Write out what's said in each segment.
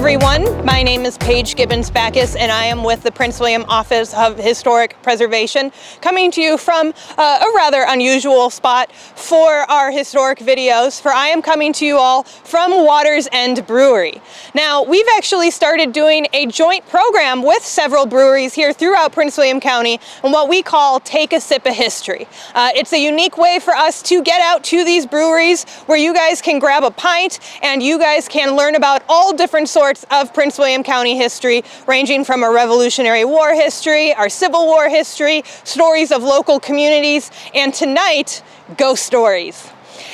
everyone. My name is Paige Gibbons Backus, and I am with the Prince William Office of Historic Preservation, coming to you from a rather unusual spot for our historic videos, for I am coming to you all from Water's End Brewery. Now, we've actually started doing a joint program with several breweries here throughout Prince William County, and what we call Take a Sip of History. It's a unique way for us to get out to these breweries where you guys can grab a pint and you guys can learn about all different sorts of Prince William County history, ranging from our Revolutionary War history, our Civil War history, stories of local communities, and tonight, ghost stories.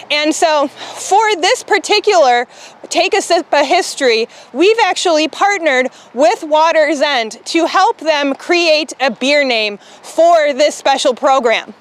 And so for this particular Take a Sip of History, we've actually partnered with Water's End to help them create a beer name for this special program.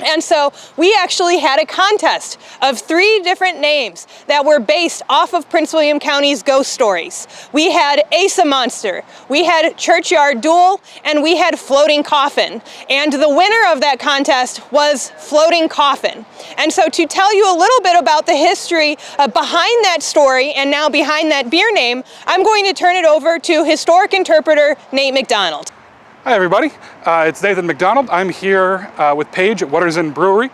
And so we actually had a contest of 3 different names that were based off of Prince William County's ghost stories. We had Asa Monster, we had Churchyard Duel, and we had Floating Coffin. And the winner of that contest was Floating Coffin. And so to tell you a little bit about the history behind that story and now behind that beer name, I'm going to turn it over to historic interpreter Nate McDonald. Hi everybody, it's Nathan McDonald. I'm here with Paige at Water's End Brewery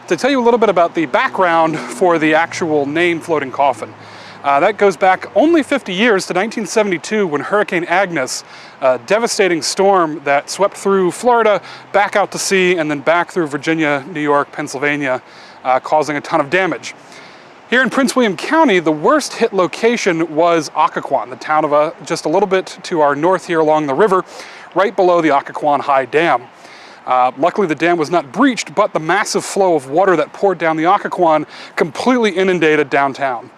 to tell you a little bit about the background for the actual name Floating Coffin. That goes back only 50 years to 1972 when Hurricane Agnes, a devastating storm that swept through Florida, back out to sea, and then back through Virginia, New York, Pennsylvania, causing a ton of damage. Here in Prince William County, the worst hit location was Occoquan, the town of just a little bit to our north here along the river, right below the Occoquan High Dam. Luckily the dam was not breached, but the massive flow of water that poured down the Occoquan completely inundated downtown.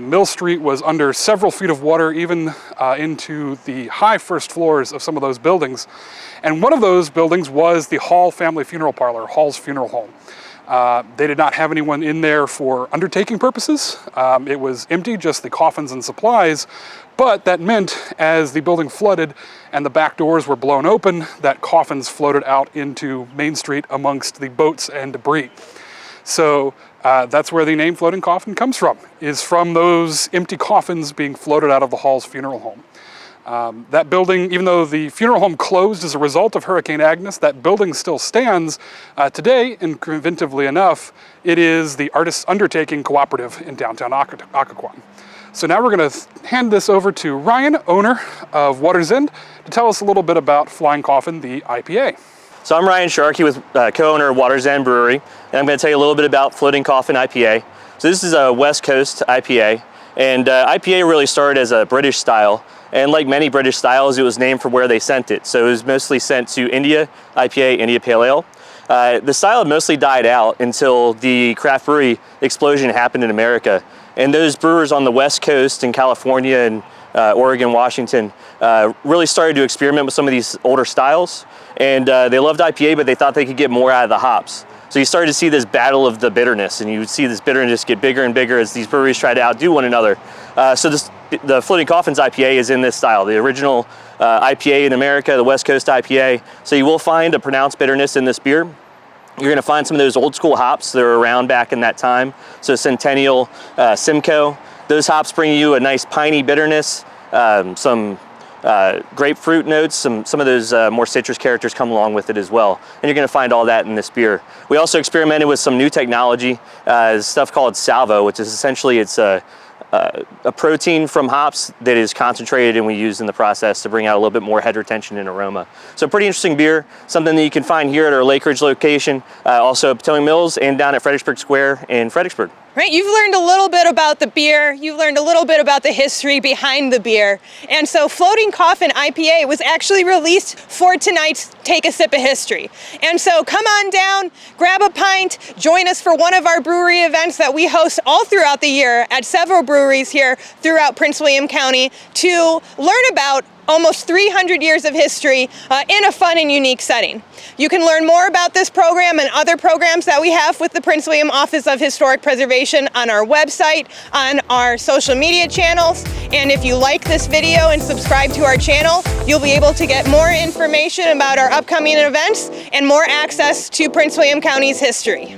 Mill Street was under several feet of water, even into the high first floors of some of those buildings. And one of those buildings was the Hall Family Funeral Parlor, Hall's Funeral Home. They did not have anyone in there for undertaking purposes. It was empty, just the coffins and supplies, but that meant as the building flooded and the back doors were blown open, that coffins floated out into Main Street amongst the boats and debris. So that's where the name Floating Coffin comes from, is from those empty coffins being floated out of the Hall's Funeral Home. That building, even though the funeral home closed as a result of Hurricane Agnes, that building still stands today, and inventively enough, it is the Artists Undertaking Cooperative in downtown Occoquan. So now we're going to hand this over to Ryan, owner of Water's End, to tell us a little bit about Flying Coffin, the IPA. So I'm Ryan Sharkey, with co-owner of Water's End Brewery, and I'm going to tell you a little bit about Floating Coffin IPA. So this is a West Coast IPA, and IPA really started as a British style. And like many British styles, it was named for where they sent it. So it was mostly sent to India, IPA, India Pale Ale. The style had mostly died out until the craft brewery explosion happened in America. And those brewers on the West Coast in California and Oregon, Washington, really started to experiment with some of these older styles. And they loved IPA, but they thought they could get more out of the hops. So you started to see this battle of the bitterness, and you would see this bitterness get bigger and bigger as these breweries try to outdo one another. So the Floating Coffins IPA is in this style, the original IPA in America, the West Coast IPA. So you will find a pronounced bitterness in this beer. You're gonna find some of those old school hops that were around back in that time. So Centennial, Simcoe. Those hops bring you a nice piney bitterness, some grapefruit notes, some of those more citrus characters come along with it as well. And you're gonna find all that in this beer. We also experimented with some new technology, stuff called salvo, which is essentially it's a protein from hops that is concentrated and we use in the process to bring out a little bit more head retention and aroma. So pretty interesting beer, something that you can find here at our Lake Ridge location, also at Potomac Mills and down at Fredericksburg Square in Fredericksburg. Right, you've learned a little bit about the beer, you've learned a little bit about the history behind the beer. And so Floating Coffin IPA was actually released for tonight's Take a Sip of History. And so come on down, grab a pint, join us for one of our brewery events that we host all throughout the year at several breweries here throughout Prince William County to learn about almost 300 years of history in a fun and unique setting. You can learn more about this program and other programs that we have with the Prince William Office of Historic Preservation on our website, on our social media channels. And if you like this video and subscribe to our channel, you'll be able to get more information about our upcoming events and more access to Prince William County's history.